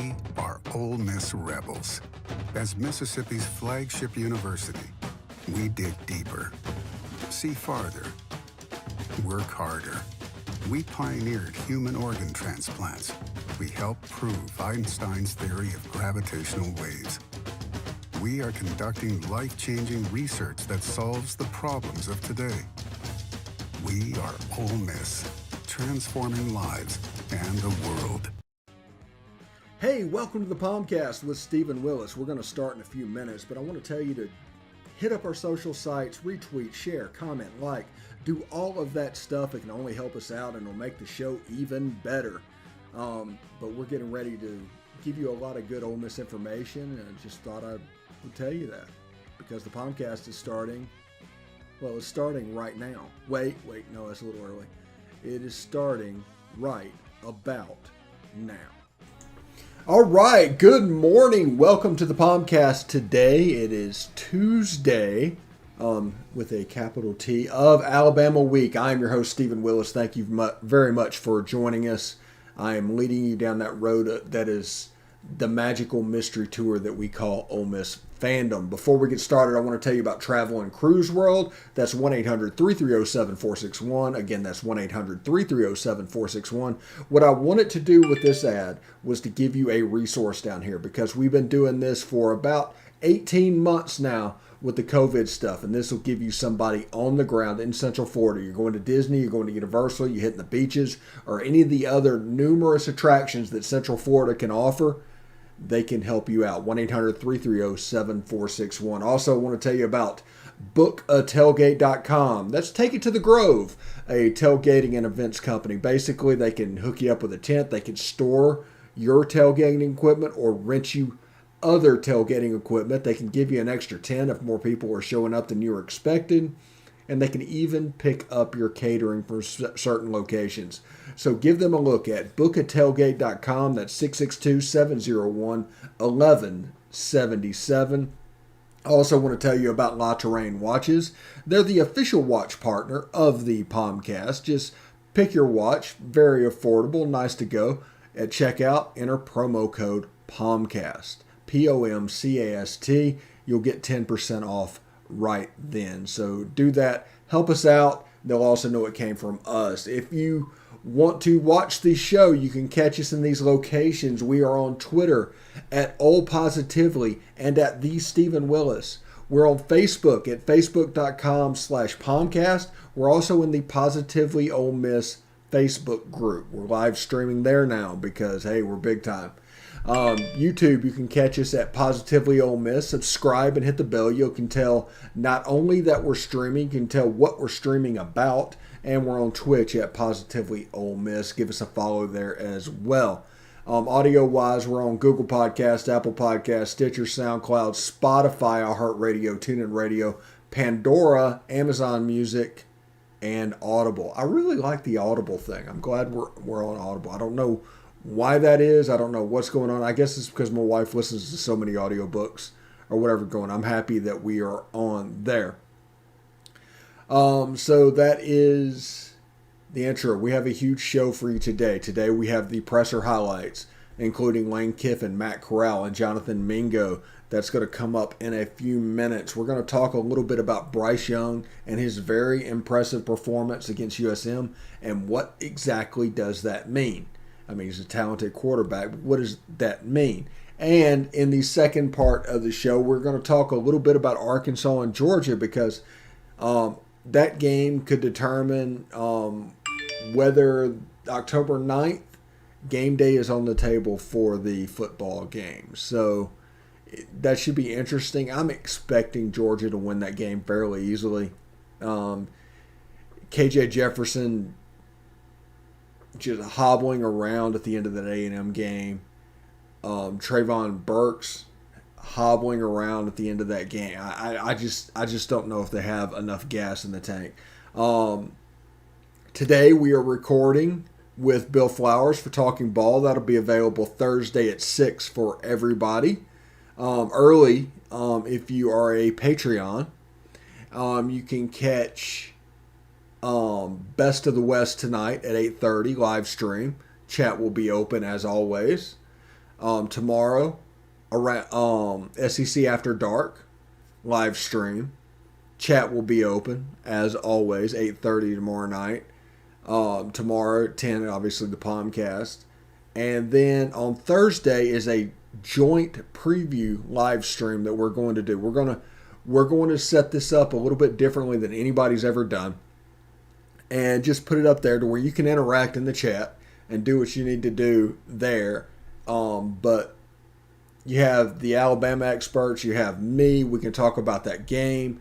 We are Ole Miss Rebels. As Mississippi's flagship university, we dig deeper, see farther, work harder. We pioneered human organ transplants. We helped prove Einstein's theory of gravitational waves. We are conducting life-changing research that solves the problems of today. We are Ole Miss, transforming lives and the world. Hey, welcome to the POMcast with Stephen Willis. We're going to start in a few minutes, but I want to tell you to hit up our social sites, retweet, share, comment, like, do all of that stuff. It can only help us out and it'll make the show even better. But we're getting ready to give you a lot of good Ole Miss information, and I just thought I would tell you that because the POMcast is starting. Well, it's starting right now. Wait, no, that's a little early. It is starting right about now. All right, good morning. Welcome to the POMcast today. It is Tuesday, with a capital T, of Alabama Week. I am your host, Stephen Willis. Thank you very much for joining us. I am leading you down that road that is the magical mystery tour that we call Ole Miss fandom. Before we get started, I want to tell you about Travel and Cruise World. That's 1-800-330-7461. Again, that's 1-800-330-7461. What I wanted to do with this ad was to give you a resource down here because we've been doing this for about 18 months now with the COVID stuff, and this will give you somebody on the ground in Central Florida. You're going to Disney, you're going to Universal, you're hitting the beaches, or any of the other numerous attractions that Central Florida can offer. They can help you out. 1-800-330-7461. Also, I want to tell you about bookatailgate.com. That's Take It to the Grove, a tailgating and events company. Basically, they can hook you up with a tent. They can store your tailgating equipment or rent you other tailgating equipment. They can give you an extra 10 if more people are showing up than you were expected. And they can even pick up your catering for certain locations. So give them a look at bookatailgate.com. That's 662-701-1177. I also want to tell you about La Terrain Watches. They're the official watch partner of the POMcast. Just pick your watch. Very affordable. Nice to go. At checkout, enter promo code POMcast. POMcast. You'll get 10% off right then. So do that. Help us out. They'll also know it came from us. If you want to watch the show, you can catch us in these locations. We are on Twitter at Ole Positively and at The Stephen Willis. We're on Facebook at facebook.com/POMcast. We're also in the Positively Ole Miss Facebook group. We're live streaming there now because, hey, we're big time. YouTube, you can catch us at Positively Ole Miss. Subscribe and hit the bell. You can tell not only that we're streaming, you can tell what we're streaming about. And we're on Twitch at Positively Ole Miss. Give us a follow there as well. Audio-wise, we're on Google Podcast, Apple Podcast, Stitcher, SoundCloud, Spotify, iHeartRadio, TuneIn Radio, Pandora, Amazon Music, and Audible. I really like the Audible thing. I'm glad we're on Audible. I don't know why that is. I don't know what's going on. I guess it's because my wife listens to so many audiobooks or whatever going on. I'm happy that we are on there. So that is the intro. We have a huge show for you today. Today we have the presser highlights, including Lane Kiffin, Matt Corral, and Jonathan Mingo. That's going to come up in a few minutes. We're going to talk a little bit about Bryce Young and his very impressive performance against USM and what exactly does that mean. I mean, he's a talented quarterback. But what does that mean? And in the second part of the show, we're going to talk a little bit about Arkansas and Georgia because that game could determine whether October 9th, game day is on the table for the football game. So that should be interesting. I'm expecting Georgia to win that game fairly easily. KJ Jefferson just hobbling around at the end of that A&M game. Trayvon Burks hobbling around at the end of that game. I just don't know if they have enough gas in the tank. Today we are recording with Bill Flowers for Talking Ball. That'll be available Thursday at 6 for everybody. Early, if you are a Patreon, you can catch Best of the West tonight at 8:30 live stream. Chat will be open as always. Tomorrow, around SEC After Dark live stream. Chat will be open as always, 8:30 tomorrow night. Tomorrow at 10, obviously the POMcast. And then on Thursday is a joint preview live stream that we're going to do. We're going to set this up a little bit differently than anybody's ever done, and just put it up there to where you can interact in the chat and do what you need to do there. But you have the Alabama experts, you have me. We can talk about that game,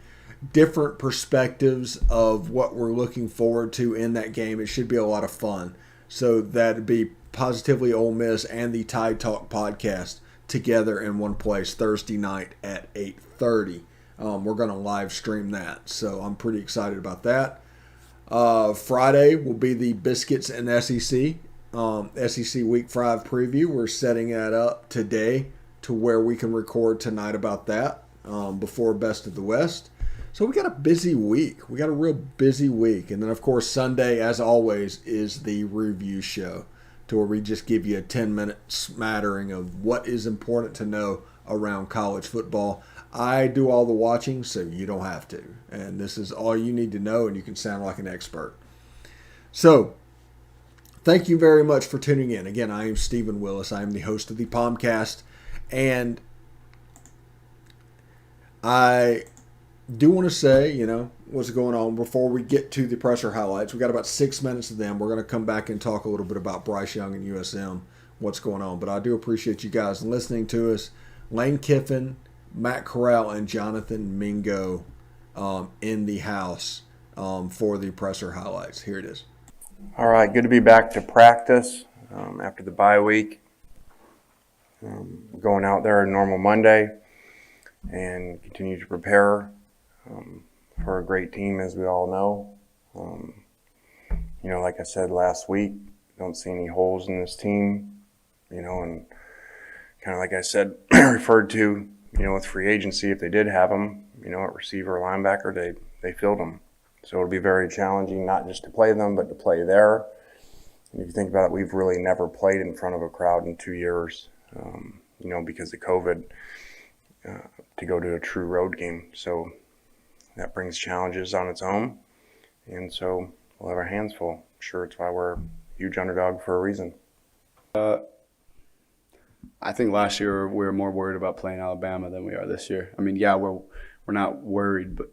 different perspectives of what we're looking forward to in that game. It should be a lot of fun. So that'd be Positively Ole Miss and the Tide Talk podcast together in one place Thursday night at 8:30. We're going to live stream that, so I'm pretty excited about that. Friday will be the Biscuits and SEC SEC Week 5 preview. We're setting that up today to where we can record tonight about that before Best of the West. So we got a busy week. We got a real busy week. And then, of course, Sunday, as always, is the review show, to where we just give you a 10-minute smattering of what is important to know around college football. I do all the watching, so you don't have to. And this is all you need to know, and you can sound like an expert. So, thank you very much for tuning in. Again, I am Stephen Willis. I am the host of the POMcast. And I do want to say, what's going on before we get to the pressure highlights. We got about 6 minutes of them. We're going to come back and talk a little bit about Bryce Young and USM, what's going on. But I do appreciate you guys listening to us. Lane Kiffin, Matt Corral, and Jonathan Mingo in the house for the presser highlights. Here it is. All right, good to be back to practice after the bye week. Going out there on normal Monday and continue to prepare for a great team, as we all know. Like I said last week, don't see any holes in this team, and kind of like I said, referred to, with free agency, if they did have them, at receiver or linebacker, they filled them. So it'll be very challenging, not just to play them, but to play there. And if you think about it, we've really never played in front of a crowd in 2 years, because of COVID, to go to a true road game. So that brings challenges on its own. And so we'll have our hands full. I'm sure it's why we're a huge underdog for a reason. I think last year we were more worried about playing Alabama than we are this year. I mean, yeah, we're not worried, but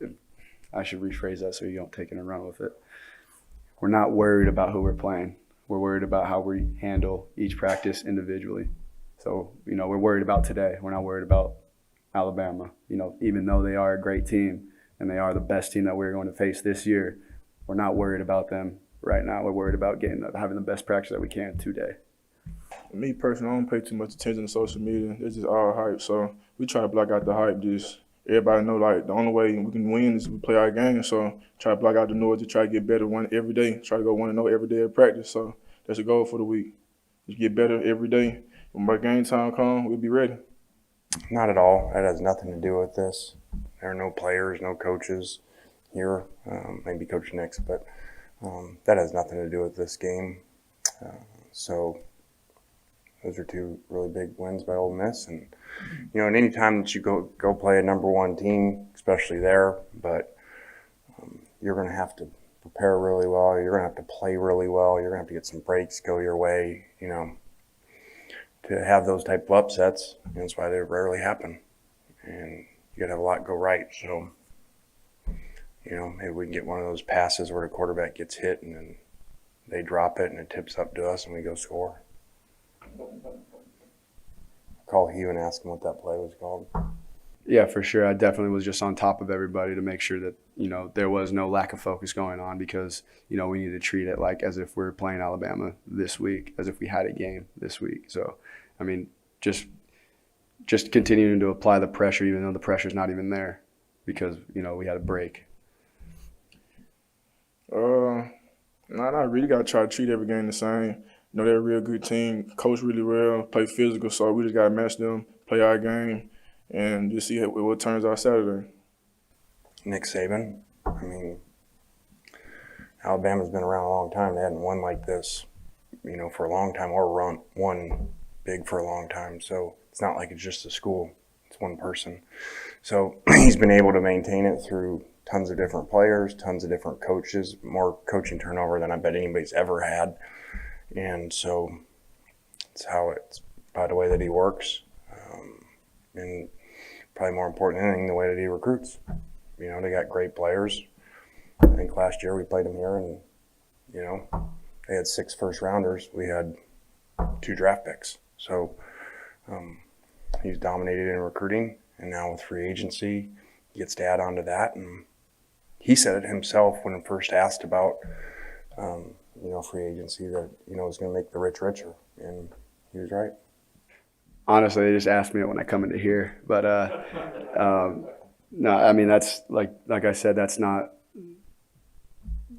I should rephrase that so you don't take it and run with it. We're not worried about who we're playing. We're worried about how we handle each practice individually. So, we're worried about today. We're not worried about Alabama. Even though they are a great team and they are the best team that we're going to face this year, we're not worried about them right now. We're worried about having the best practice that we can today. Me personally, I don't pay too much attention to social media. It's just all hype. So we try to block out the hype. Just everybody know, the only way we can win is we play our game. So try to block out the noise to try to get better every day. Try to go 1-0 every day at practice. So that's the goal for the week. Just get better every day. When my game time comes, we'll be ready. Not at all. That has nothing to do with this. There are no players, no coaches here. Maybe Coach Nix, but that has nothing to do with this game. So those are two really big wins by Ole Miss. And, and any time that you go play a number one team, especially there, but you're going to have to prepare really well. You're going to have to play really well. You're going to have to get some breaks go your way, to have those type of upsets. That's why they rarely happen. And you got to have a lot go right. So, maybe we can get one of those passes where the quarterback gets hit and then they drop it and it tips up to us and we go score. Call Hugh and ask him what that play was called. Yeah, for sure. I definitely was just on top of everybody to make sure that, there was no lack of focus going on because, we need to treat it like as if we're playing Alabama this week, as if we had a game this week. So, just continuing to apply the pressure even though the pressure's not even there because, we had a break. I really got to try to treat every game the same. They're a real good team, coach really well, play physical, so we just got to match them, play our game, and just see what turns out Saturday. Nick Saban, Alabama's been around a long time. They hadn't won like this, for a long time or won big for a long time. So it's not like it's just a school. It's one person. So he's been able to maintain it through tons of different players, tons of different coaches, more coaching turnover than I bet anybody's ever had. And so it's by the way that he works. And probably more important than anything, the way that he recruits. You know, they got great players. I think last year we played them here and, you know, they had 6 first-rounders. We had 2 draft picks. So he's dominated in recruiting, and now with free agency, he gets to add on to that. And he said it himself when first asked about, free agency that, it was going to make the rich richer, and he was right. Honestly, they just asked me it when I come into here, but no, I mean that's like I said, that's not.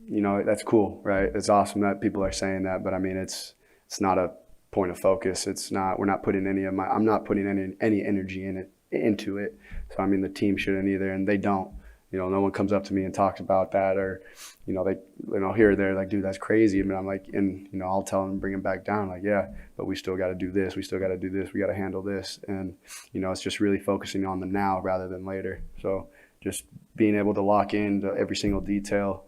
That's cool, right? It's awesome that people are saying that, but I mean, it's not a point of focus. It's not. I'm not putting any energy into it. So I mean, the team shouldn't either, and they don't. No one comes up to me and talks about that, or here or there, like, dude, that's crazy. I mean, I'm like, and I'll tell them, bring them back down, like, yeah, but we still got to do this. We still got to do this. We got to handle this, and it's just really focusing on the now rather than later. So just being able to lock into every single detail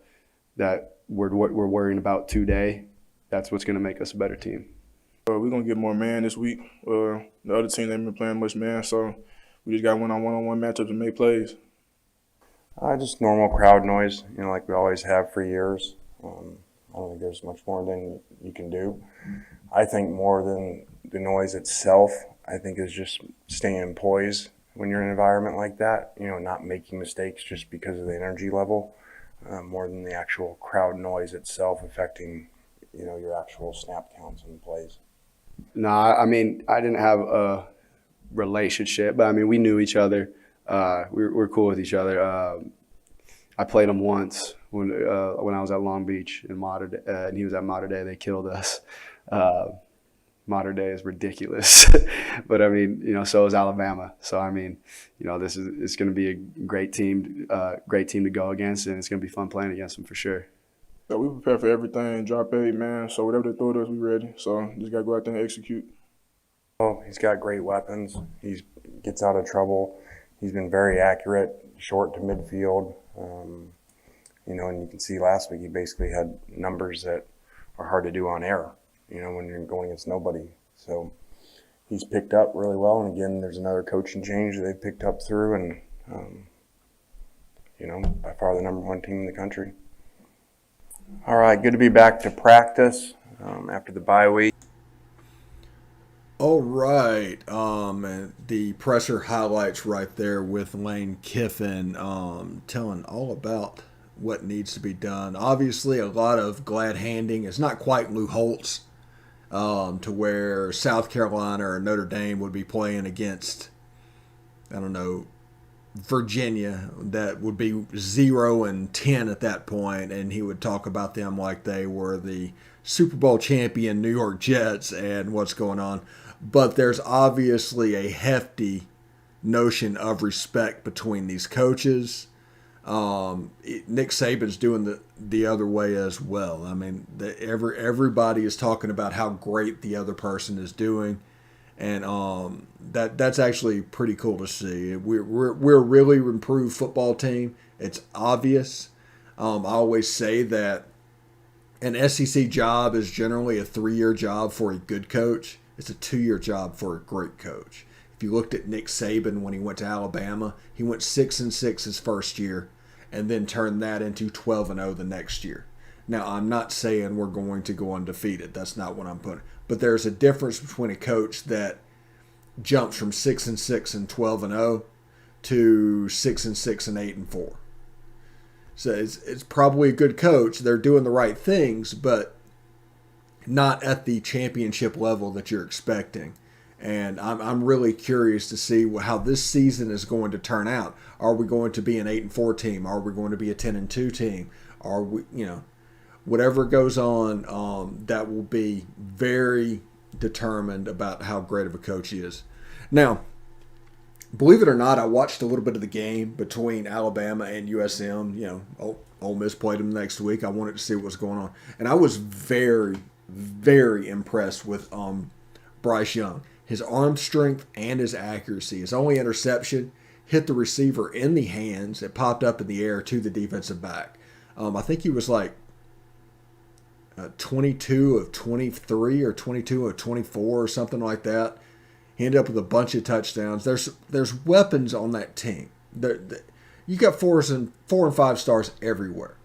that we're worrying about today, that's what's going to make us a better team. We're going to get more man this week. The other team ain't been playing much man, so we just got one-on-one matchups and make plays. Just normal crowd noise, like we always have for years. I don't think there's much more than you can do. I think more than the noise itself, I think is just staying poised when you're in an environment like that, not making mistakes just because of the energy level, more than the actual crowd noise itself affecting, your actual snap counts and plays. No, I mean, I didn't have a relationship, but I mean, we knew each other. We're cool with each other. I played him once when I was at Long Beach in Mater Dei, and he was at Mater Dei. They killed us. Mater Dei is ridiculous, but I mean, so is Alabama. So I mean, it's going to be a great team to go against, and it's going to be fun playing against them for sure. So we prepare for everything, drop 8, man. So whatever they throw at us, we ready. So just got to go out there and execute. Oh, he's got great weapons. He gets out of trouble. He's been very accurate, short to midfield. And you can see last week he basically had numbers that are hard to do on air, when you're going against nobody. So he's picked up really well. And again, there's another coaching change that they've picked up through, and, by far the #1 team in the country. All right, good to be back to practice after the bye week. All right, and the presser highlights right there with Lane Kiffin telling all about what needs to be done. Obviously, a lot of glad handing. It's not quite Lou Holtz to where South Carolina or Notre Dame would be playing against, Virginia, that would be 0-10 at that point, and he would talk about them like they were the Super Bowl champion New York Jets and what's going on. But there's obviously a hefty notion of respect between these coaches. Nick Saban's doing the other way as well. I mean, everybody is talking about how great the other person is doing, and that's actually pretty cool to see. We're a really improved football team. It's obvious. I always say that an SEC job is generally a 3-year job for a good coach. It's a 2-year job for a great coach. If you looked at Nick Saban when he went to Alabama, he went 6-6 his first year and then turned that into 12-0 the next year. Now, I'm not saying we're going to go undefeated. That's not what I'm putting. But there's a difference between a coach that jumps from 6-6 and 12-0 to 6-6 and 8-4. So it's probably a good coach. They're doing the right things, but not at the championship level that you're expecting. And I'm really curious to see how this season is going to turn out. Are we going to be an 8-4 team? Are we going to be a 10-2 team? Are we, whatever goes on, that will be very determined about how great of a coach he is. Now, believe it or not, I watched a little bit of the game between Alabama and USM. Ole Miss played them next week. I wanted to see what was going on. And I was very, very impressed with Bryce Young. His arm strength and his accuracy. His only interception hit the receiver in the hands. It popped up in the air to the defensive back. I think he was like 22 of 23 or 22 of 24 or something like that. He ended up with a bunch of touchdowns. There's weapons on that team. You got 4 and 5 stars everywhere.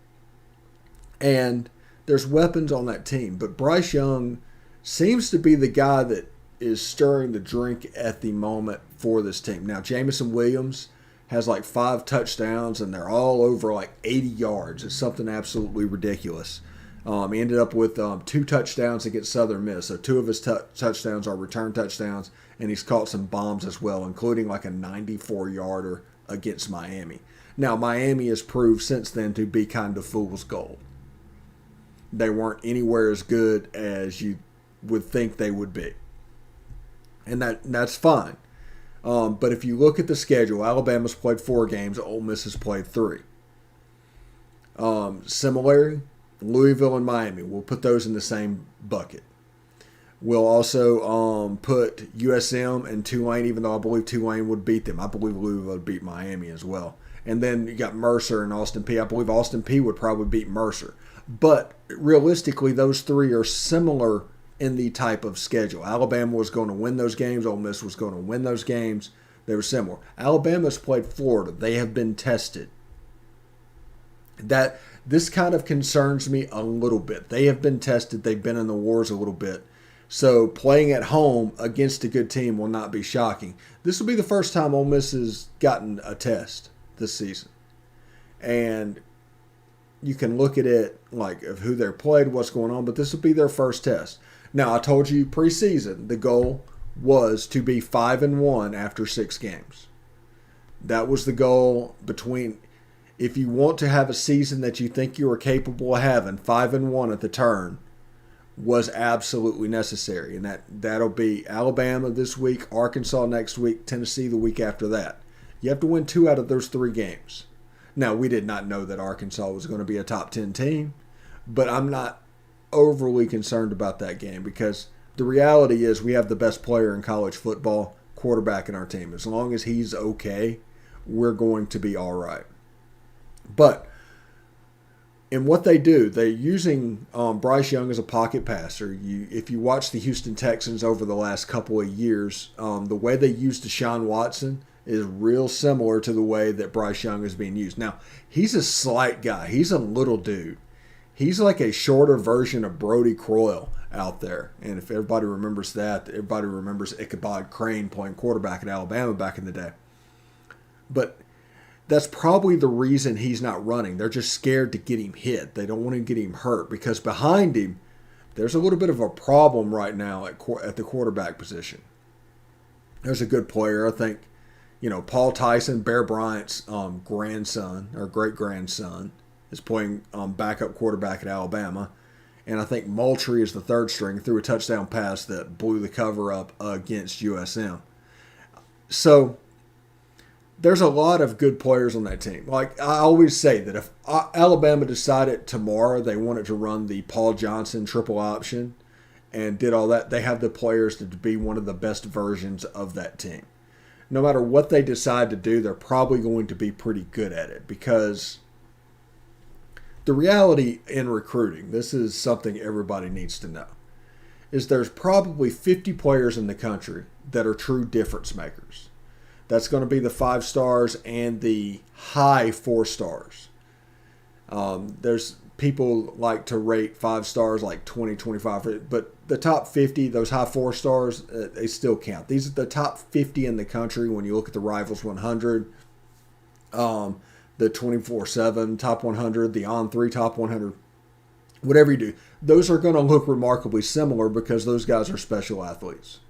And there's weapons on that team. But Bryce Young seems to be the guy that is stirring the drink at the moment for this team. Now, Jameson Williams has like 5 touchdowns, and they're all over like 80 yards. It's something absolutely ridiculous. He ended up with 2 touchdowns against Southern Miss. So 2 of his touchdowns are return touchdowns, and he's caught some bombs as well, including like a 94-yarder against Miami. Now, Miami has proved since then to be kind of fool's gold. They weren't anywhere as good as you would think they would be. And that's fine. But if you look at the schedule, Alabama's played 4 games. Ole Miss has played 3. Similarly, Louisville and Miami, we'll put those in the same bucket. We'll also put USM and Tulane, even though I believe Tulane would beat them. I believe Louisville would beat Miami as well. And then you got Mercer and Austin Peay. I believe Austin Peay would probably beat Mercer. But realistically, those 3 are similar in the type of schedule. Alabama was going to win those games. Ole Miss was going to win those games. They were similar. Alabama's played Florida. They have been tested. This kind of concerns me a little bit. They have been tested. They've been in the wars a little bit. So playing at home against a good team will not be shocking. This will be the first time Ole Miss has gotten a test this season. And you can look at it like of who they're played, what's going on, but this will be their first test. Now, I told you preseason the goal was to be 5-1 after 6 games. That was the goal if you want to have a season that you think you are capable of having, 5-1 at the turn was absolutely necessary. And that'll be Alabama this week, Arkansas next week, Tennessee the week after that. You have to win 2 out of those 3 games. Now, we did not know that Arkansas was going to be a top 10 team, but I'm not overly concerned about that game because the reality is we have the best player in college football, quarterback in our team. As long as he's okay, we're going to be all right. But in what they do, they're using Bryce Young as a pocket passer. If you watch the Houston Texans over the last couple of years, the way they use Deshaun Watson is real similar to the way that Bryce Young is being used. Now, he's a slight guy. He's a little dude. He's like a shorter version of Brody Croyle out there. And if everybody remembers that, everybody remembers Ichabod Crane playing quarterback at Alabama back in the day. But that's probably the reason he's not running. They're just scared to get him hit. They don't want to get him hurt because behind him, there's a little bit of a problem right now at the quarterback position. There's a good player, I think. Paul Tyson, Bear Bryant's grandson or great-grandson, is playing backup quarterback at Alabama. And I think Moultrie is the 3rd string, threw a touchdown pass that blew the cover up against USM. So there's a lot of good players on that team. Like I always say that if Alabama decided tomorrow they wanted to run the Paul Johnson triple option and did all that, they have the players to be one of the best versions of that team. No matter what they decide to do, they're probably going to be pretty good at it because the reality in recruiting, this is something everybody needs to know, is there's probably 50 players in the country that are true difference makers. That's going to be the 5 stars and the high 4 stars. There's people like to rate 5 stars like 20, 25, but the top 50, those high 4 stars, they still count. These are the top 50 in the country when you look at the Rivals 100, the 24/7 top 100, the On3 top 100, whatever you do. Those are going to look remarkably similar because those guys are special athletes.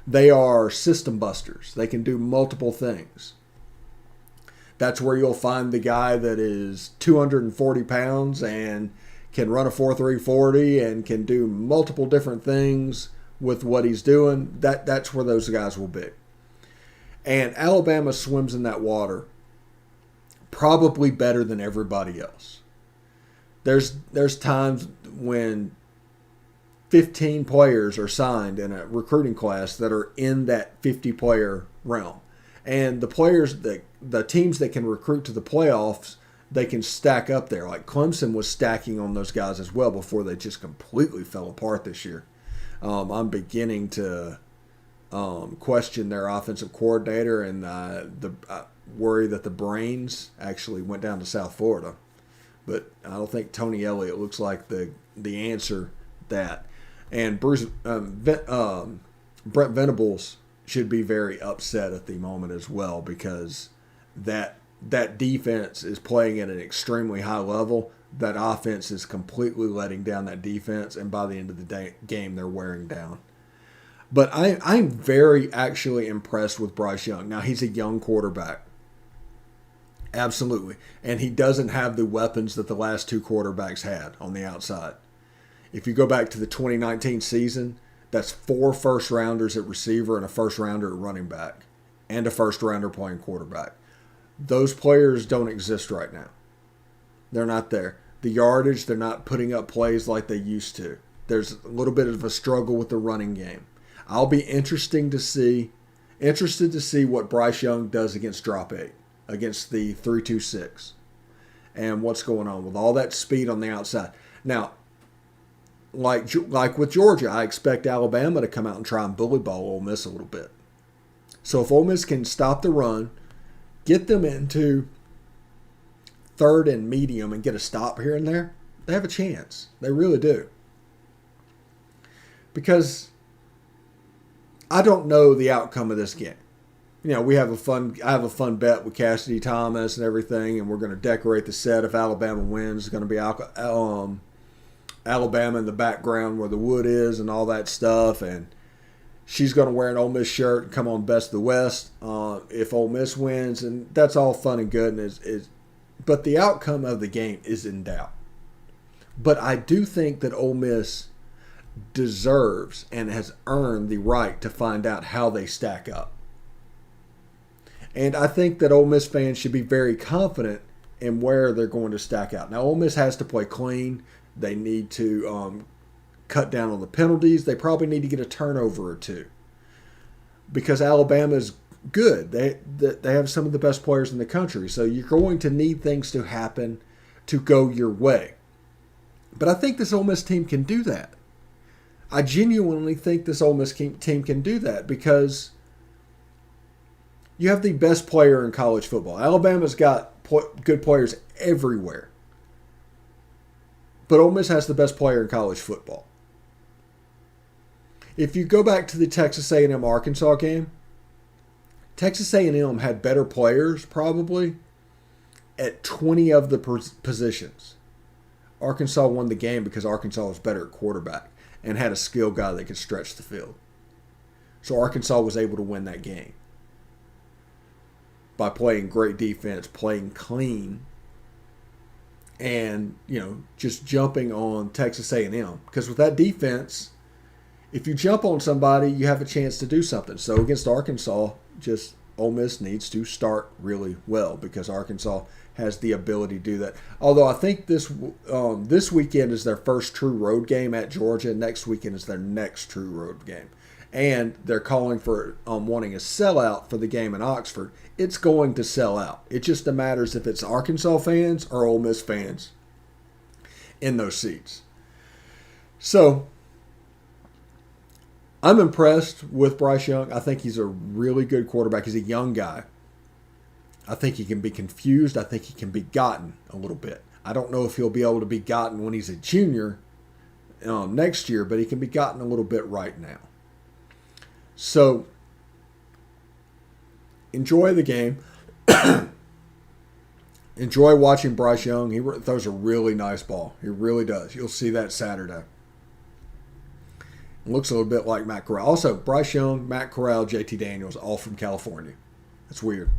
They are system busters. They can do multiple things. That's where you'll find the guy that is 240 pounds and can run a 4.3 40 and can do multiple different things with what he's doing. That's where those guys will be. And Alabama swims in that water probably better than everybody else. There's times when 15 players are signed in a recruiting class that are in that 50-player realm. And the players, the teams that can recruit to the playoffs, they can stack up there. Like Clemson was stacking on those guys as well before they just completely fell apart this year. I'm beginning to question their offensive coordinator and worry that the brains actually went down to South Florida. But I don't think Tony Elliott looks like the answer that. And Brent Venables should be very upset at the moment as well, because that defense is playing at an extremely high level. That offense is completely letting down that defense, and by the end of the game, they're wearing down. But I'm very actually impressed with Bryce Young. Now, he's a young quarterback. Absolutely. And he doesn't have the weapons that the last two quarterbacks had on the outside. If you go back to the 2019 season, that's 4 first-rounders at receiver and a first-rounder at running back and a first-rounder playing quarterback. Those players don't exist right now. They're not there. The yardage, they're not putting up plays like they used to. There's a little bit of a struggle with the running game. I'll be interested to see what Bryce Young does against drop 8, against the 3-2-6, and what's going on with all that speed on the outside. Now, like with Georgia, I expect Alabama to come out and try and bully ball Ole Miss a little bit. So if Ole Miss can stop the run, get them into third and medium and get a stop here and there, they have a chance. They really do. Because I don't know the outcome of this game. You know, I have a fun bet with Cassidy Thomas and everything, and we're going to decorate the set. If Alabama wins, it's going to be Alabama in the background where the wood is and all that stuff, and she's going to wear an Ole Miss shirt and come on Best of the West if Ole Miss wins, and that's all fun and good. But the outcome of the game is in doubt. But I do think that Ole Miss deserves and has earned the right to find out how they stack up. And I think that Ole Miss fans should be very confident in where they're going to stack out. Now, Ole Miss has to play clean. They need to cut down on the penalties. They probably need to get a turnover or two, because Alabama's good. They have some of the best players in the country. So you're going to need things to happen to go your way. But I think this Ole Miss team can do that. I genuinely think this Ole Miss team can do that, because you have the best player in college football. Alabama's got good players everywhere. But Ole Miss has the best player in college football. If you go back to the Texas A&M Arkansas game, Texas A&M had better players probably at 20 of the positions. Arkansas won the game because Arkansas was better at quarterback and had a skill guy that could stretch the field. So Arkansas was able to win that game by playing great defense, playing clean, and, just jumping on Texas A&M. Because with that defense, if you jump on somebody, you have a chance to do something. So against Arkansas, just Ole Miss needs to start really well, because Arkansas has the ability to do that. Although I think this weekend is their first true road game at Georgia. Next weekend is their next true road game. And they're calling for wanting a sellout for the game in Oxford. It's going to sell out. It just matters if it's Arkansas fans or Ole Miss fans in those seats. So I'm impressed with Bryce Young. I think he's a really good quarterback. He's a young guy. I think he can be confused. I think he can be gotten a little bit. I don't know if he'll be able to be gotten when he's a junior next year, but he can be gotten a little bit right now. So enjoy the game. Enjoy watching Bryce Young. He throws a really nice ball. He really does. You'll see that Saturday. It looks a little bit like Matt Corral. Also, Bryce Young, Matt Corral, JT Daniels, all from California. That's weird.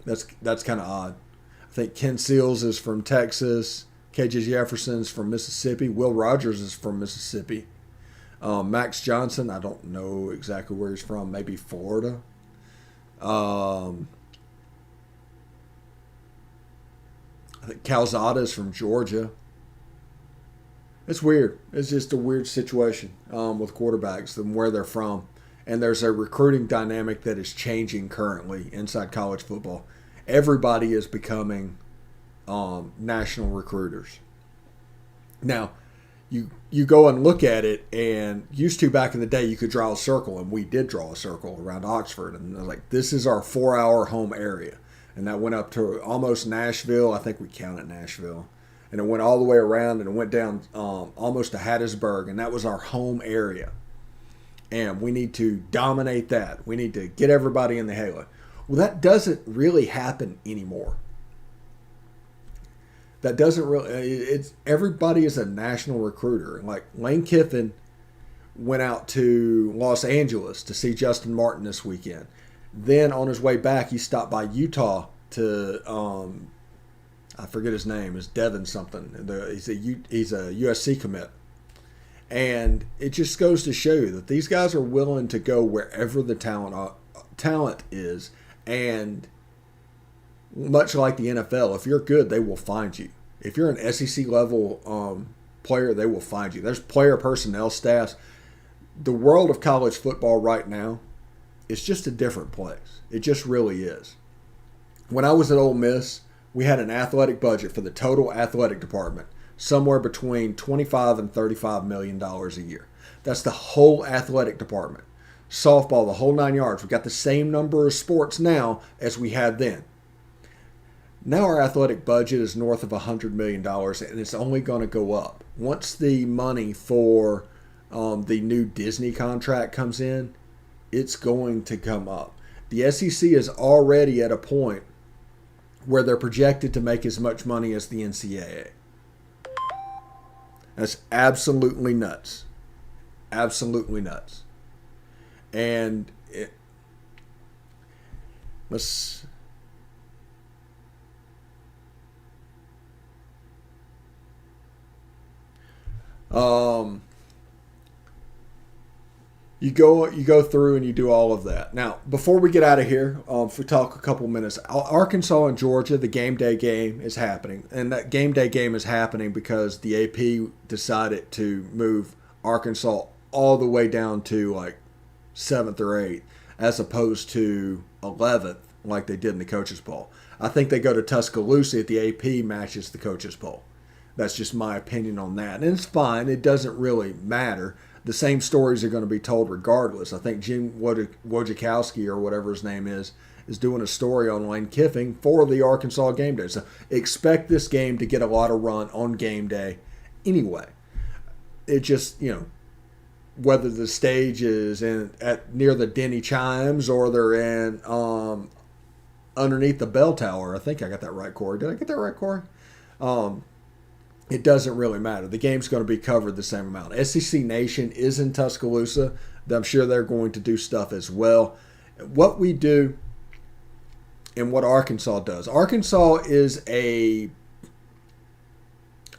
That's kind of odd. I think Ken Seals is from Texas. KJ Jefferson's from Mississippi. Will Rogers is from Mississippi. Max Johnson, I don't know exactly where he's from. Maybe Florida. I think Calzada is from Georgia. It's weird. It's just a weird situation with quarterbacks and where they're from. And there's a recruiting dynamic that is changing currently inside college football. Everybody is becoming national recruiters. Now, you go and look at it, and used to back in the day, you could draw a circle, and we did draw a circle around Oxford. And like, this is our 4-hour home area. And that went up to almost Nashville. I think we counted Nashville. And it went all the way around, and it went down almost to Hattiesburg, and that was our home area. And we need to dominate that. We need to get everybody in the halo. Well, that doesn't really happen anymore. That doesn't really. It's everybody is a national recruiter. Like Lane Kiffin went out to Los Angeles to see Justin Martin this weekend. Then on his way back, he stopped by Utah to I forget his name. It's Devin something. He's a USC commit. And it just goes to show you that these guys are willing to go wherever the talent is. And much like the NFL, if you're good, they will find you. If you're an SEC level player, they will find you. There's player personnel staffs. The world of college football right now is just a different place. It just really is. When I was at Ole Miss, we had an athletic budget for the total athletic department somewhere between $25 and $35 million a year. That's the whole athletic department. Softball, the whole 9 yards. We've got the same number of sports now as we had then. Now our athletic budget is north of $100 million, and it's only going to go up. Once the money for the new Disney contract comes in, it's going to come up. The SEC is already at a point where they're projected to make as much money as the NCAA. That's absolutely nuts. Absolutely nuts. And let's... You go through and you do all of that. Now, before we get out of here, if we talk a couple minutes, Arkansas and Georgia, the game day game is happening. And that game day game is happening because the AP decided to move Arkansas all the way down to like 7th or 8th as opposed to 11th like they did in the coaches poll. I think they go to Tuscaloosa if the AP matches the coaches poll. That's just my opinion on that. And it's fine. It doesn't really matter. The same stories are going to be told regardless. I think Jim Wojciechowski, or whatever his name is doing a story on Lane Kiffin for the Arkansas game day. So expect this game to get a lot of run on game day anyway. It just, whether the stage is near the Denny Chimes or they're in underneath the bell tower. I think I got that right, Corey. Did I get that right, Corey? It doesn't really matter. The game's going to be covered the same amount. SEC Nation is in Tuscaloosa. I'm sure they're going to do stuff as well. What we do and what Arkansas does. Arkansas is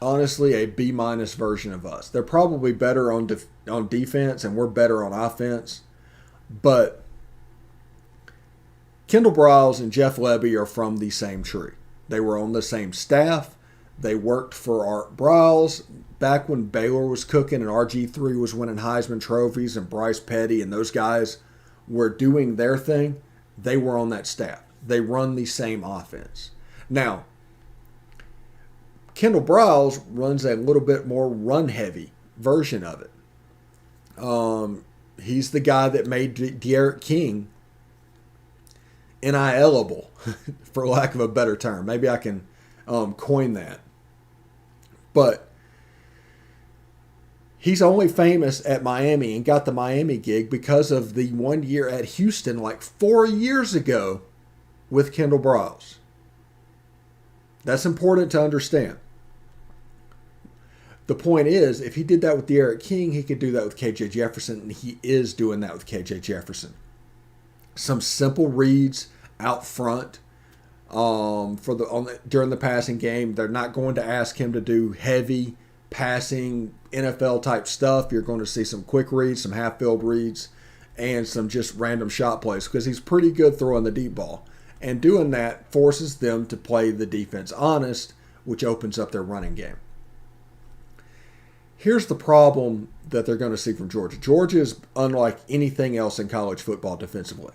honestly a B- version of us. They're probably better on defense and we're better on offense. But Kendall Briles and Jeff Lebby are from the same tree. They were on the same staff. They worked for Art Briles back when Baylor was cooking and RG3 was winning Heisman trophies and Bryce Petty and those guys were doing their thing. They were on that staff. They run the same offense. Now, Kendall Briles runs a little bit more run-heavy version of it. He's the guy that made De'Aaron King NIL-able, for lack of a better term. Maybe I can coin that. But he's only famous at Miami and got the Miami gig because of the 1 year at Houston like 4 years ago with Kendall Briles. That's important to understand. The point is, if he did that with De'Aaron King, he could do that with KJ Jefferson, and he is doing that with KJ Jefferson. Some simple reads out front. During the passing game, they're not going to ask him to do heavy passing NFL type stuff. You're going to see some quick reads, some half field reads, and some just random shot plays because he's pretty good throwing the deep ball. And doing that forces them to play the defense honest, which opens up their running game. here's the problem that they're going to see from Georgia. Georgia is unlike anything else in college football defensively.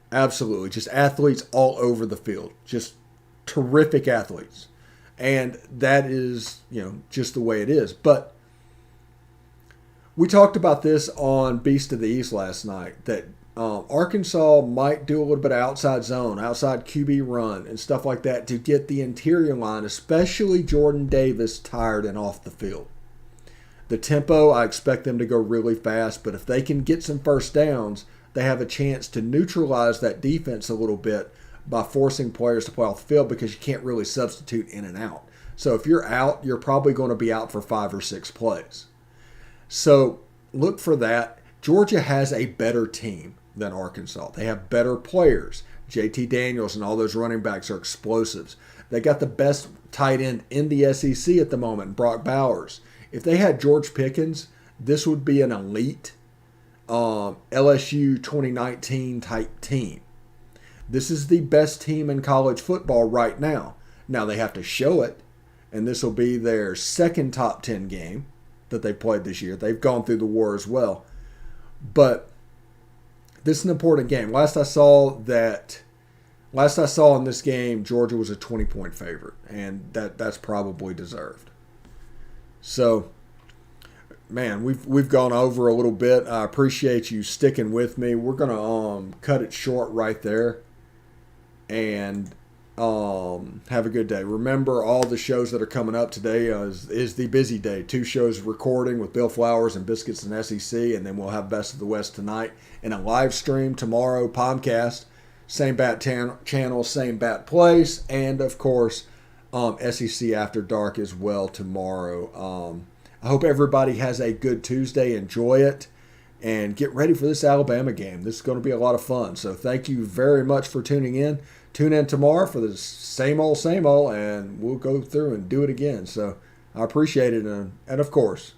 Absolutely. Just athletes all over the field. Just terrific athletes. And that is, just the way it is. But we talked about this on Beast of the East last night, that Arkansas might do a little bit of outside zone, outside QB run, and stuff like that to get the interior line, especially Jordan Davis, tired and off the field. The tempo, I expect them to go really fast, but if they can get some first downs, they have a chance to neutralize that defense a little bit by forcing players to play off the field, because you can't really substitute in and out. So if you're out, you're probably going to be out for 5 or 6 plays. So look for that. Georgia has a better team than Arkansas. They have better players. JT Daniels and all those running backs are explosives. They got the best tight end in the SEC at the moment, Brock Bowers. If they had George Pickens, this would be an elite LSU 2019 type team. This is the best team in college football right now. Now they have to show it, and this will be their second top 10 game that they played this year. They've gone through the war as well. But this is an important game. Last I saw in this game, Georgia was a 20-point favorite, and that's probably deserved. So, man, we've gone over a little bit. I appreciate you sticking with me. We're gonna cut it short right there, and have a good day. Remember, all the shows that are coming up today is the busy day. 2 shows recording with Bill Flowers and Biscuits and SEC, and then we'll have Best of the West tonight, and a live stream tomorrow, POMcast, same bat channel, same bat place, and of course SEC After Dark as well tomorrow. I hope everybody has a good Tuesday. Enjoy it and get ready for this Alabama game. This is going to be a lot of fun. So thank you very much for tuning in. Tune in tomorrow for the same old, and we'll go through and do it again. So I appreciate it. And of course,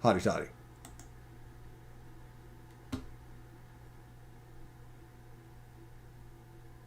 hotty toddy.